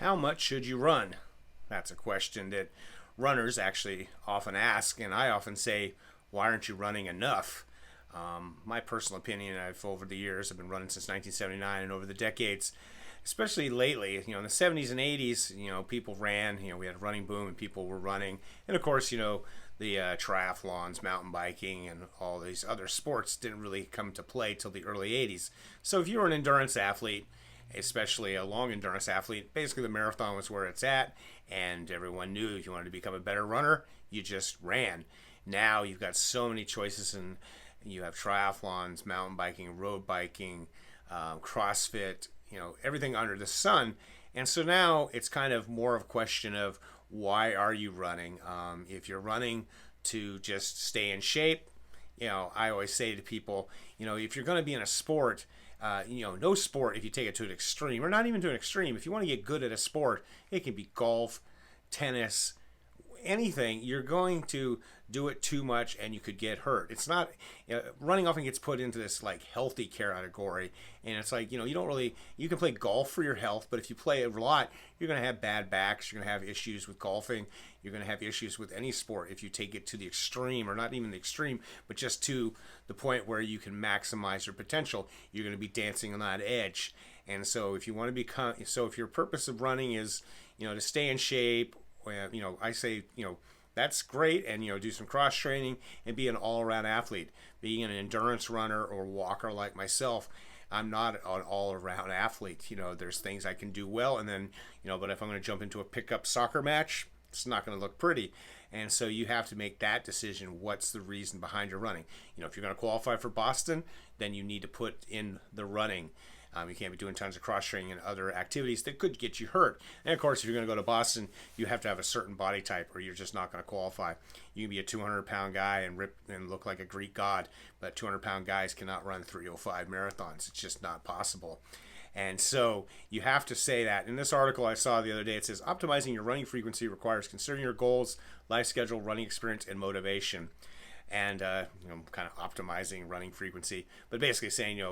How much should you run? That's a question that runners actually often ask, and I often say, why aren't you running enough? My personal opinion, over the years, I've been running since 1979, and over the decades, especially lately, in the 70s and 80s, people ran, we had a running boom and people were running. And of course, the triathlons, mountain biking, and all these other sports didn't really come to play till the early 80s. So if you were an endurance athlete, especially a long endurance athlete, basically the marathon was where it's at, and everyone knew if you wanted to become a better runner, you just ran. Now you've got so many choices, and you have triathlons, mountain biking, road biking, CrossFit, everything under the sun. And so now it's kind of more of a question of why are you running? If you're running to just stay in shape, I always say to people, if you're going to be in a sport, no sport, if you take it to an extreme, or not even to an extreme, if you want to get good at a sport, it can be golf, tennis, anything, you're going to do it too much and you could get hurt. It's not, running often gets put into this like healthy category, and it's like, you don't really, you can play golf for your health, but if you play a lot, you're going to have bad backs, you're going to have issues with golfing, you're going to have issues with any sport if you take it to the extreme, or not even the extreme, but just to the point where you can maximize your potential. You're going to be dancing on that edge. And so if you want to become, so if your purpose of running is, to stay in shape, I say, that's great, and do some cross training and be an all-around athlete. Being an endurance runner or walker like myself, I'm not an all-around athlete. There's things I can do well, and then but if I'm going to jump into a pickup soccer match, it's not going to look pretty. And so you have to make that decision. What's the reason behind your running? If you're going to qualify for Boston, then you need to put in the running. You can't be doing tons of cross training and other activities that could get you hurt. And of course, if you're going to go to Boston, you have to have a certain body type, or you're just not going to qualify. You can be a 200-pound guy and rip and look like a Greek god, but 200-pound guys cannot run 305 marathons. It's just not possible. And so you have to say that. In this article I saw the other day, it says optimizing your running frequency requires considering your goals, life schedule, running experience, and motivation. And kind of optimizing running frequency, but basically saying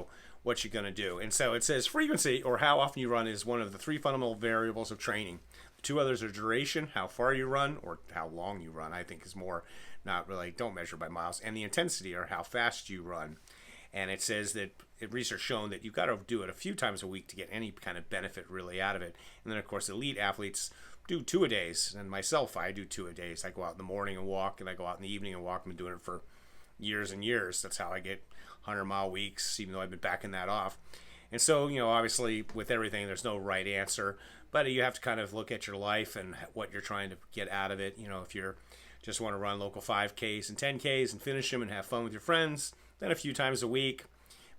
what you're going to do. And so it says frequency, or how often you run, is one of the three fundamental variables of training. The two others are duration, how far you run, or how long you run. I think is more, not really, don't measure by miles, and the intensity, or how fast you run. And it says that research shown that you've got to do it a few times a week to get any kind of benefit really out of it. And then of course elite athletes do 2-a-days, and myself, I do 2-a-days. I go out in the morning and walk, and I go out in the evening and walk. I've been doing it for years and years. That's how I get 100-mile weeks, even though I've been backing that off. And so, obviously with everything, there's no right answer, but you have to kind of look at your life and what you're trying to get out of it. If you're just want to run local 5Ks and 10Ks and finish them and have fun with your friends, then a few times a week.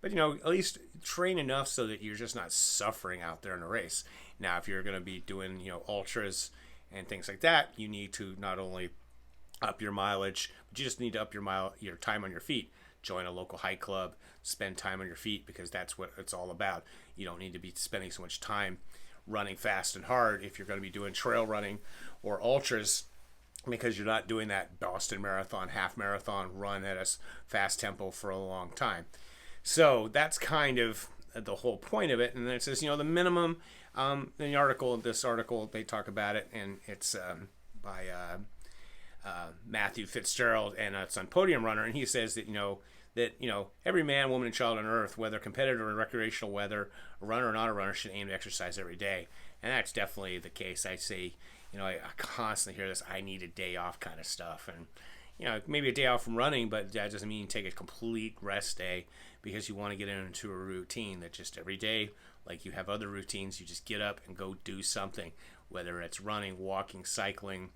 But, at least train enough so that you're just not suffering out there in a race. Now, if you're going to be doing, ultras and things like that, you need to not only up your mileage, but you just need to up your time on your feet. Join a local hike club, spend time on your feet, because that's what it's all about. You don't need to be spending so much time running fast and hard if you're going to be doing trail running or ultras, because you're not doing that Boston Marathon, half marathon run at a fast tempo for a long time. So that's kind of the whole point of it. And then it says, the minimum, in this article, they talk about it, and it's by Matthew Fitzgerald, and it's on Podium Runner, and he says that, every man, woman, and child on earth, whether competitive or recreational, whether a runner or not a runner, should aim to exercise every day. And that's definitely the case. I say, I constantly hear this, I need a day off kind of stuff. And, maybe a day off from running, but that doesn't mean you take a complete rest day, because you want to get into a routine that just every day, like you have other routines, you just get up and go do something, whether it's running, walking, cycling,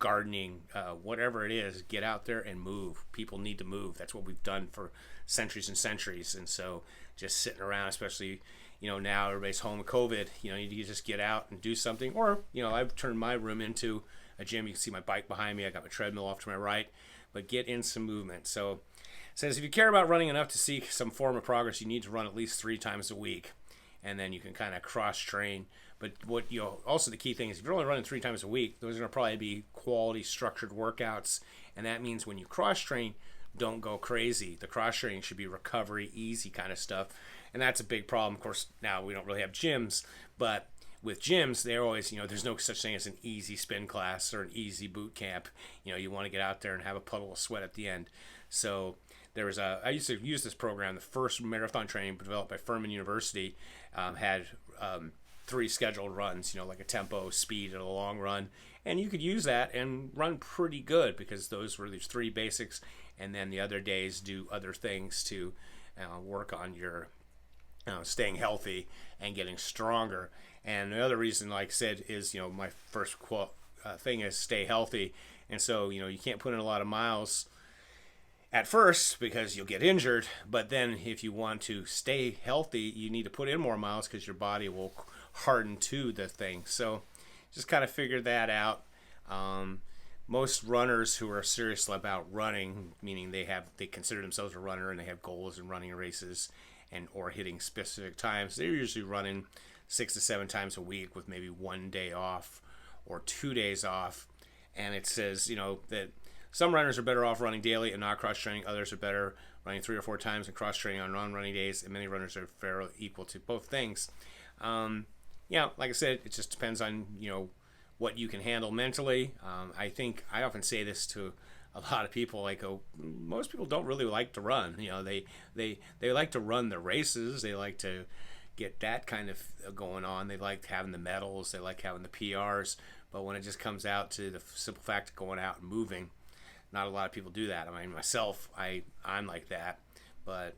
gardening, whatever it is. Get out there and move. People need to move. That's what we've done for centuries and centuries. And so just sitting around, especially, now everybody's home with COVID, you just get out and do something. Or, I've turned my room into a gym. You can see my bike behind me. I got my treadmill off to my right, but get in some movement. So it says, if you care about running enough to seek some form of progress, you need to run at least 3 times a week. And then you can kind of cross train. But what also the key thing is, if you're only running 3 times a week, those are going to probably be quality structured workouts. And that means when you cross train, don't go crazy. The cross training should be recovery, easy kind of stuff. And that's a big problem. Of course, now we don't really have gyms, but with gyms, they're always, there's no such thing as an easy spin class or an easy boot camp. You want to get out there and have a puddle of sweat at the end. So I used to use this program. The first marathon training developed by Furman University had 3 scheduled runs, like a tempo, speed, and a long run. And you could use that and run pretty good because those were these 3 basics. And then the other days do other things to work on your staying healthy and getting stronger. And the other reason, like I said, is, my first thing is stay healthy. And so, you can't put in a lot of miles at first because you'll get injured. But then if you want to stay healthy, you need to put in more miles because your body will harden to the thing. So just kind of figure that out. Most runners who are serious about running, meaning they consider themselves a runner and they have goals in running races or hitting specific times, they're usually running 6 to 7 times a week with maybe 1 day off or 2 days off. And it says, that some runners are better off running daily and not cross-training. Others are better running 3 or 4 times and cross-training on non-running days. And many runners are fairly equal to both things. Like I said, it just depends on, what you can handle mentally. I often say this to a lot of people. I go, most people don't really like to run. They like to run the races. They like to get that kind of going on. They like having the medals. They like having the PRs. But when it just comes out to the simple fact of going out and moving, not a lot of people do that. I mean, myself, I'm like that. But,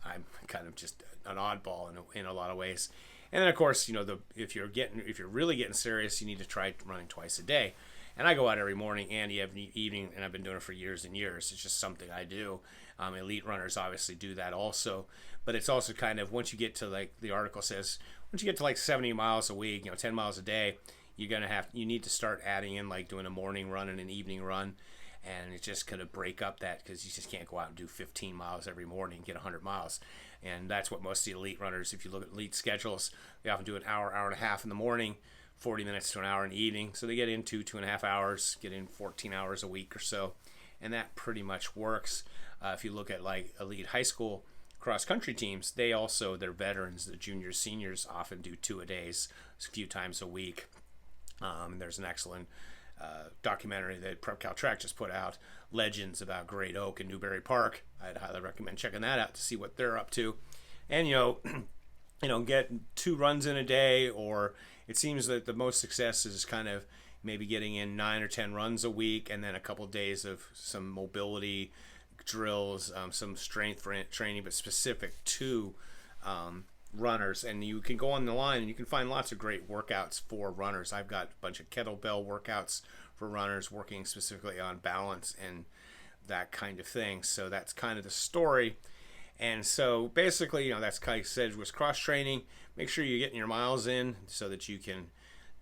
I'm kind of just an oddball in a lot of ways. And then, of course, if you're really getting serious, you need to try running twice a day. And I go out every morning and evening, and I've been doing it for years and years. It's just something I do. Elite runners obviously do that also. But it's also kind of, once you get to, like the article says, once you get to like 70 miles a week, 10 miles a day, you need to start adding in like doing a morning run and an evening run. And it's just going to break up that because you just can't go out and do 15 miles every morning and get 100 miles. And that's what most of the elite runners, if you look at elite schedules, they often do an hour and a half in the morning, 40 minutes to an hour in the evening. So they get into 2.5 hours, get in 14 hours a week or so. And that pretty much works. If you look at like elite high school cross-country teams, their veterans, the juniors, seniors often do 2-a-days a few times a week. There's an excellent documentary that Prep Cal Track just put out, Legends, about Great Oak and Newbury Park. I'd highly recommend checking that out to see what they're up to. And get 2 runs in a day, or it seems that the most success is kind of maybe getting in 9 or 10 runs a week, and then a couple of days of some mobility drills, some strength training, but specific to runners. And you can go on the line and you can find lots of great workouts for runners. I've got a bunch of kettlebell workouts for runners, working specifically on balance and that kind of thing. So that's kind of the story. And so basically, that's kind of said was cross training. Make sure you're getting your miles in so that you can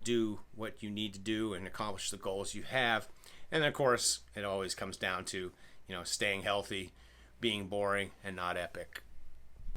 do what you need to do and accomplish the goals you have. And of course, it always comes down to, staying healthy, being boring, and not epic.